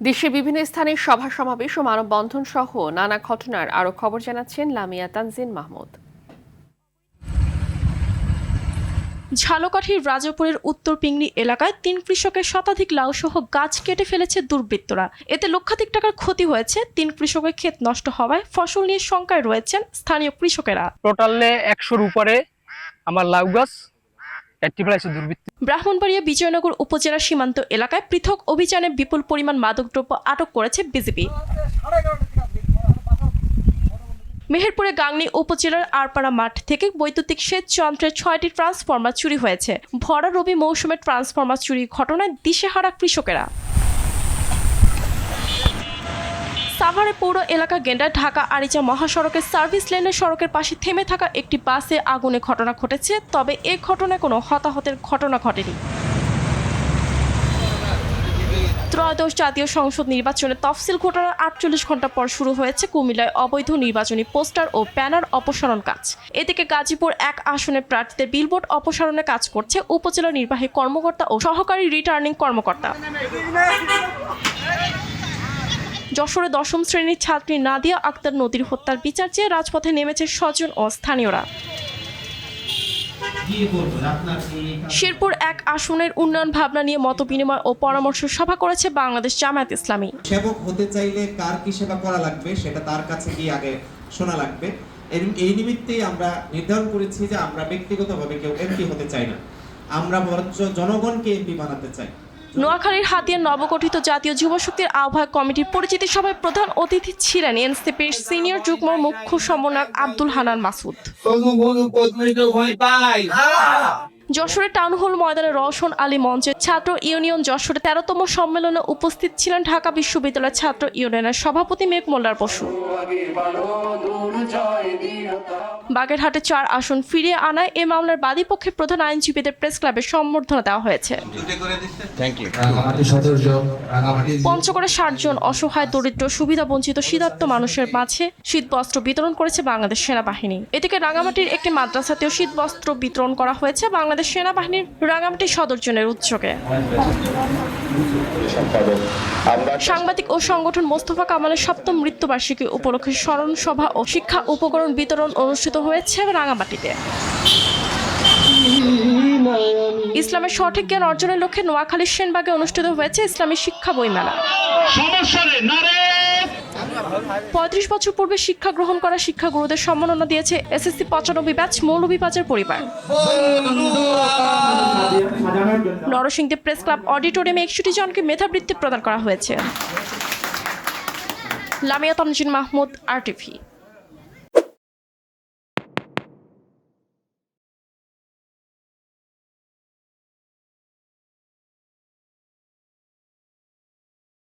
দেশের বিভিন্ন স্থানে সভা সমাবেশ ও মানববন্ধন সহ নানা ঘটনার আরো খবর জানাচ্ছেন লামিয়া তানজিন মাহমুদ। ঝালকাঠির রাজাপুরের উত্তর পিংড়ি এলাকায় ৩ কৃষকের শতাধিক লাউসহ গাছ কেটে ফেলেছে দুর্বৃত্তরা। এতে লক্ষাধিক টাকার ক্ষতি হয়েছে। ৩ কৃষকের ক্ষেত নষ্ট হওয়ায় ফসল নিয়ে শঙ্কায় রয়েছেন স্থানীয় কৃষকেরা। টোটালে ১০০-র উপরে আমার লাউ গাছ ব্রাহ্মণবাড়িয়া বিজয়নগর উপজেলা সীমান্ত এলাকায় পৃথক অভিযানে বিপুল পরিমাণ মাদকদ্রব্য আটক করেছে বিজিবি। মেহেরপুরে গাংনী উপজেলার আরপাড়া মাঠ থেকে বৈদ্যুতিক সেচ যন্ত্রের ৬টি ট্রান্সফরমার চুরি হয়েছে। ভরা রবি মৌসুমে ট্রান্সফরমার চুরির ঘটনায় দিশেহারা কৃষকেরা। সাভারে পৌর এলাকা গেন্ডা ঢাকা আরিচা মহাসড়কের সার্ভিস লেনের সড়কের পাশে থেমে থাকা একটি বাসে আগুনে ঘটনা ঘটেছে, তবে এ ঘটনায় কোনো হতাহতের ঘটনা ঘটেনি। ত্রয়োদশ জাতীয় সংসদ নির্বাচনের তফসিল ঘোষণার ৪৮ ঘণ্টা পর শুরু হয়েছে কুমিল্লায় অবৈধ নির্বাচনী পোস্টার ও ব্যানার অপসারণ কাজ। এদিকে গাজীপুর ১ আসনের প্রার্থীদের বিলবোর্ড অপসারণে কাজ করছে উপজেলা নির্বাহী কর্মকর্তা ও সহকারী রিটার্নিং কর্মকর্তা। যশোরে ১০ম শ্রেণীর ছাত্রী নাদিয়া আক্তার নদীর হত্যার বিচার চেয়ে রাজপথে নেমেছে স্বজন ও স্থানীয়রা। শেরপুর ১ আসনের উন্নয়ন ভাবনা নিয়ে মতবিনিময় ও পরামর্শ সভা করেছে বাংলাদেশ জামায়াত ইসলামী। সেবক হতে চাইলে কার কি সেবা করা লাগবে সেটা তার কাছে গিয়ে আগে শোনা লাগবে। এই নিমিত্তেই আমরা নির্ধারণ করেছি যে আমরা ব্যক্তিগতভাবে কেউ এমপি হতে চাই না, আমরা বরঞ্চ জনগণকে এমপি বানাতে চাই। নোয়াখালীর হাতিয়ার নবগঠিত জাতীয় যুব শক্তির আহ্বায়ক কমিটির পরিচিতি সভায় প্রধান অতিথি ছিলেন এনসিপির সিনিয়র যুগ্ম মুখ্য সমন্বয়ক আব্দুল হান্নান মাসুদ। যশোরে টাউন হল ময়দানে রওশন আলী মঞ্চের ছাত্র ইউনিয়ন যশোরে ১৩তম সম্মেলনে উপস্থিত ছিলেন ঢাকা বিশ্ববিদ্যালয়ের ছাত্র ইউনিয়নের সভাপতি মেঘ মোল্লার বসু। বাগেরহাটে ৪ আসন ফিরিয়ে আনায় এ মামলার বাদীপক্ষের প্রধান আইনজীবীদের প্রেস ক্লাবে সম্বর্ধনা দেওয়া হয়েছে। পঞ্চগড়ে ৬০ জন অসহায় দরিদ্র সুবিধাবঞ্চিত শীতার্ত মানুষের মাঝে শীতবস্ত্র বিতরণ করেছে বাংলাদেশ সেনাবাহিনী। এদিকে রাঙামাটির একটি মাদ্রাসাতেও শীতবস্ত্র বিতরণ করা হয়েছে বাংলাদেশ সেনাবাহিনীর রাঙামাটি সদর জোনের উদ্যোগে। সাংবাদিক ও সংগঠন মোস্তফা কামালের ৭ম মৃত্যুবার্ষিকী উপলক্ষে স্মরণ সভা ও শিক্ষা উপকরণ বিতরণ অনুষ্ঠিত হয়েছে রাঙামাটিতে। ইসলামের সঠিক জ্ঞান অর্জনের লক্ষ্যে নোয়াখালীর সেনবাগে অনুষ্ঠিত হয়েছে ইসলামী শিক্ষা বইমেলা। ৩৫ বছর পূর্বে শিক্ষা গ্রহণ করা শিক্ষাগুরুদের সম্মাননা দিয়েছে এসএসসি ৯৫ ব্যাচ মৌলভীবাজার পরিবার। নরসিংদী প্রেস ক্লাব অডিটোরিয়ামে ৬১ জনকে মেধাবৃত্তি প্রদান করা হয়েছে। লামিয়া তানজিন মাহমুদ, RTV।